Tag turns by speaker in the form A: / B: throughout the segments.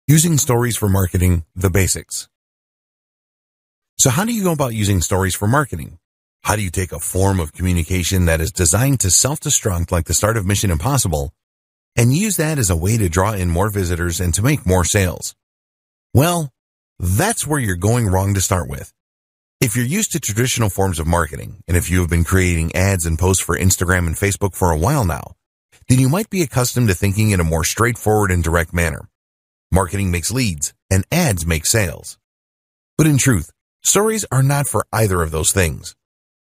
A: Using stories for marketing, the basics. So how do you go about using stories for marketing? How do you take a form of communication that is designed to self-destruct like the start of Mission Impossible and use that as a way to draw in more visitors and to make more sales? Well, that's where you're going wrong to start with. If you're used to traditional forms of marketing, and if you have been creating ads and posts for Instagram and Facebook for a while now, then you might be accustomed to thinking in a more straightforward and direct manner. Marketing makes leads, and ads make sales. But in truth, stories are not for either of those things.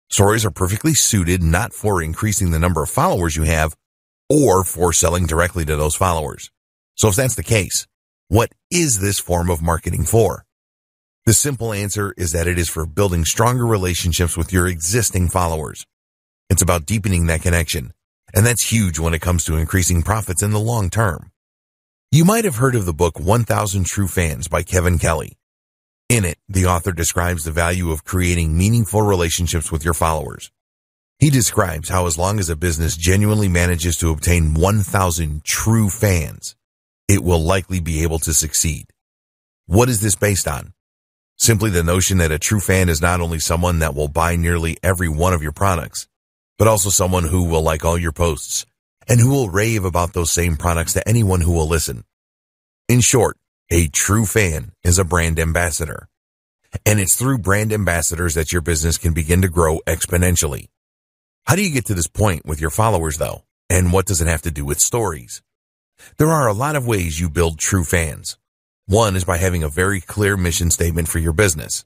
A: Stories are perfectly suited not for increasing the number of followers you have or for selling directly to those followers. So if that's the case, what is this form of marketing for? The simple answer is that it is for building stronger relationships with your existing followers. It's about deepening that connection, and that's huge when it comes to increasing profits in the long term. You might have heard of the book 1,000 True Fans by Kevin Kelly. In it, the author describes the value of creating meaningful relationships with your followers. He describes how as long as a business genuinely manages to obtain 1,000 true fans, it will likely be able to succeed. What is this based on? Simply the notion that a true fan is not only someone that will buy nearly every one of your products, but also someone who will like all your posts and who will rave about those same products to anyone who will listen. In short, a true fan is a brand ambassador. And it's through brand ambassadors that your business can begin to grow exponentially. How do you get to this point with your followers, though? And what does it have to do with stories? There are a lot of ways you build true fans. One is by having a very clear mission statement for your business.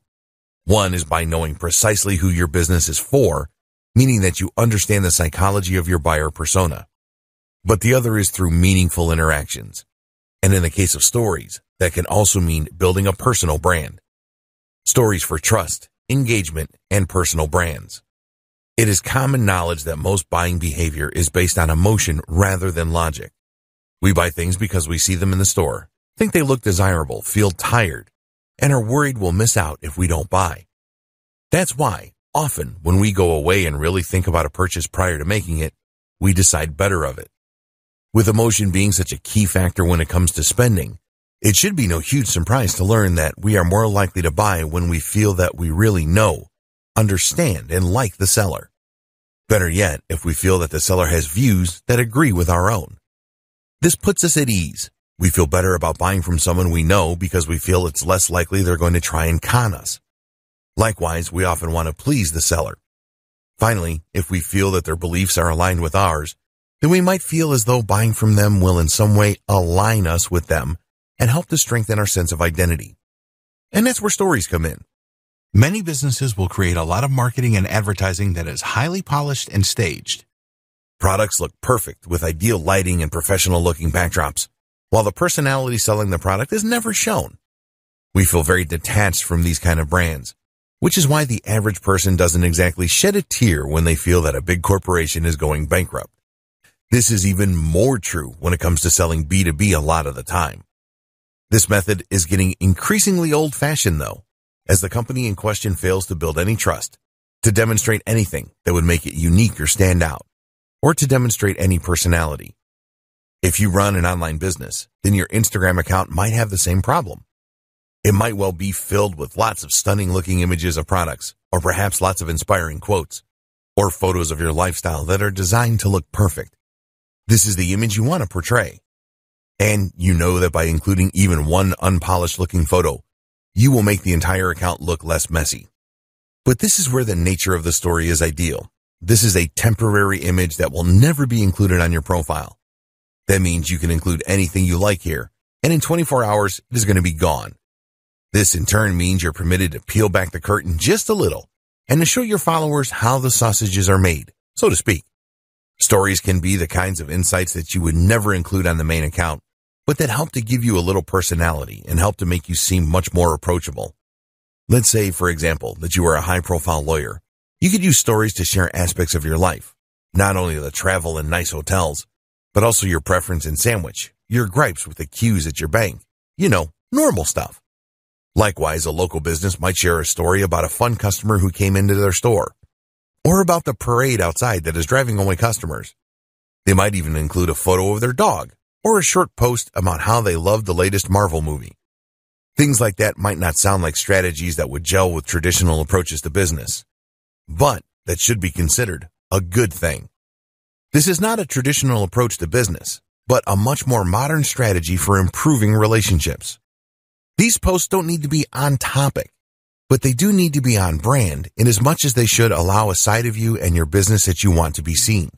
A: One is by knowing precisely who your business is for, meaning that you understand the psychology of your buyer persona. But the other is through meaningful interactions. And in the case of stories, that can also mean building a personal brand. Stories for trust, engagement, and personal brands. It is common knowledge that most buying behavior is based on emotion rather than logic. We buy things because we see them in the store, think they look desirable, feel tired, and are worried we'll miss out if we don't buy. That's why, often, when we go away and really think about a purchase prior to making it, we decide better of it. With emotion being such a key factor when it comes to spending, it should be no huge surprise to learn that we are more likely to buy when we feel that we really know, understand, and like the seller. Better yet, if we feel that the seller has views that agree with our own. This puts us at ease. We feel better about buying from someone we know because we feel it's less likely they're going to try and con us. Likewise, we often want to please the seller. Finally, if we feel that their beliefs are aligned with ours, then we might feel as though buying from them will in some way align us with them and help to strengthen our sense of identity. And that's where stories come in. Many businesses will create a lot of marketing and advertising that is highly polished and staged. Products look perfect with ideal lighting and professional-looking backdrops, while the personality selling the product is never shown. We feel very detached from these kind of brands, which is why the average person doesn't exactly shed a tear when they feel that a big corporation is going bankrupt. This is even more true when it comes to selling B2B a lot of the time. This method is getting increasingly old-fashioned, though, as the company in question fails to build any trust, to demonstrate anything that would make it unique or stand out, or to demonstrate any personality. If you run an online business, then your Instagram account might have the same problem. It might well be filled with lots of stunning-looking images of products, or perhaps lots of inspiring quotes, or photos of your lifestyle that are designed to look perfect. This is the image you want to portray. And you know that by including even one unpolished-looking photo, you will make the entire account look less messy. But this is where the nature of the story is ideal. This is a temporary image that will never be included on your profile. That means you can include anything you like here, and in 24 hours, it is going to be gone. This in turn means you're permitted to peel back the curtain just a little and to show your followers how the sausages are made, so to speak. Stories can be the kinds of insights that you would never include on the main account, but that help to give you a little personality and help to make you seem much more approachable. Let's say, for example, that you are a high-profile lawyer. You could use stories to share aspects of your life, not only the travel and nice hotels, but also your preference in sandwich, your gripes with the queues at your bank, normal stuff. Likewise, a local business might share a story about a fun customer who came into their store, or about the parade outside that is driving away customers. They might even include a photo of their dog, or a short post about how they loved the latest Marvel movie. Things like that might not sound like strategies that would gel with traditional approaches to business, but that should be considered a good thing. This is not a traditional approach to business, but a much more modern strategy for improving relationships. These posts don't need to be on topic, but they do need to be on brand in as much as they should allow a side of you and your business that you want to be seen.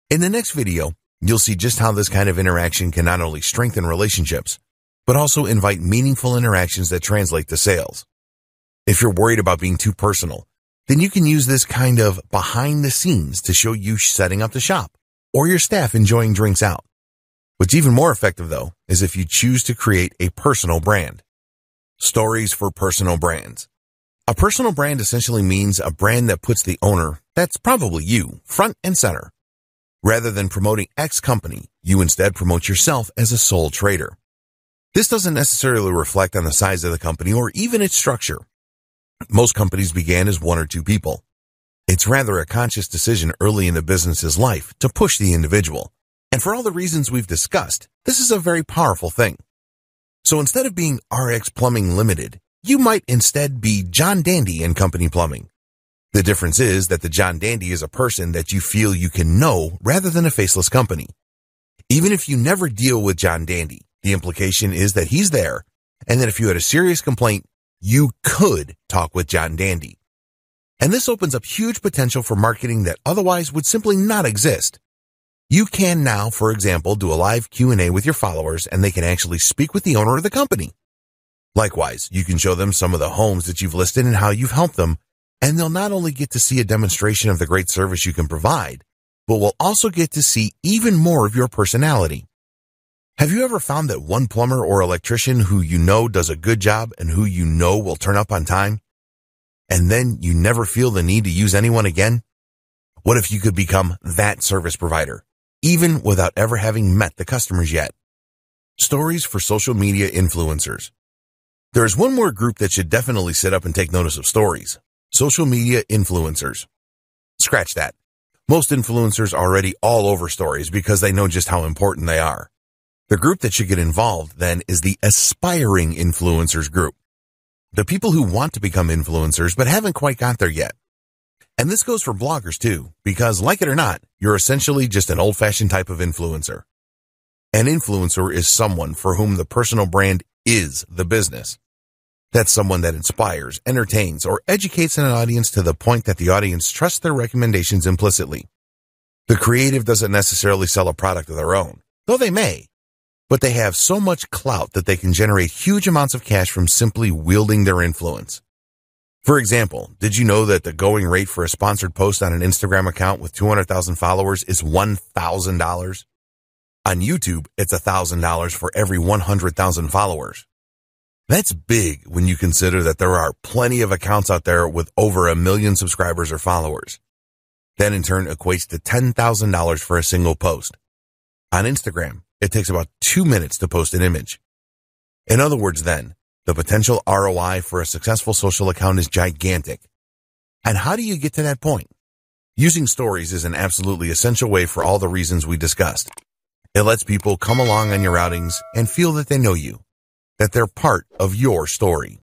A: In the next video, you'll see just how this kind of interaction can not only strengthen relationships, but also invite meaningful interactions that translate to sales. If you're worried about being too personal, then you can use this kind of behind the scenes to show you setting up the shop or your staff enjoying drinks out. What's even more effective, though, is if you choose to create a personal brand. Stories for personal brands. A personal brand essentially means a brand that puts the owner, that's probably you, front and center. Rather than promoting X company, you instead promote yourself as a sole trader. This doesn't necessarily reflect on the size of the company or even its structure. Most companies began as one or two people. It's rather a conscious decision early in the business's life to push the individual. And for all the reasons we've discussed, this is a very powerful thing. So instead of being RX Plumbing Limited, you might instead be John Dandy and Company Plumbing. The difference is that the John Dandy is a person that you feel you can know rather than a faceless company. Even if you never deal with John Dandy, the implication is that he's there, and that if you had a serious complaint, you could talk with John Dandy. And this opens up huge potential for marketing that otherwise would simply not exist. You can now, for example, do a live Q&A with your followers, and they can actually speak with the owner of the company. Likewise, you can show them some of the homes that you've listed and how you've helped them, and they'll not only get to see a demonstration of the great service you can provide, but will also get to see even more of your personality. Have you ever found that one plumber or electrician who you know does a good job and who you know will turn up on time, and then you never feel the need to use anyone again? What if you could become that service provider, even without ever having met the customers yet? Stories for social media influencers. There is one more group that should definitely sit up and take notice of stories. Social media influencers. Scratch that. Most influencers are already all over stories because they know just how important they are. The group that should get involved, then, is the aspiring influencers group. The people who want to become influencers but haven't quite got there yet. And this goes for bloggers too, because like it or not, you're essentially just an old-fashioned type of influencer. An influencer is someone for whom the personal brand is the business. That's someone that inspires, entertains, or educates an audience to the point that the audience trusts their recommendations implicitly. The creative doesn't necessarily sell a product of their own, though they may. But they have so much clout that they can generate huge amounts of cash from simply wielding their influence. For example, did you know that the going rate for a sponsored post on an Instagram account with 200,000 followers is $1,000? On YouTube, it's $1,000 for every 100,000 followers. That's big when you consider that there are plenty of accounts out there with over 1 million subscribers or followers. That in turn equates to $10,000 for a single post. On Instagram, it takes about 2 minutes to post an image. In other words, then, the potential ROI for a successful social account is gigantic. And how do you get to that point? Using stories is an absolutely essential way for all the reasons we discussed. It lets people come along on your outings and feel that they know you, that they're part of your story.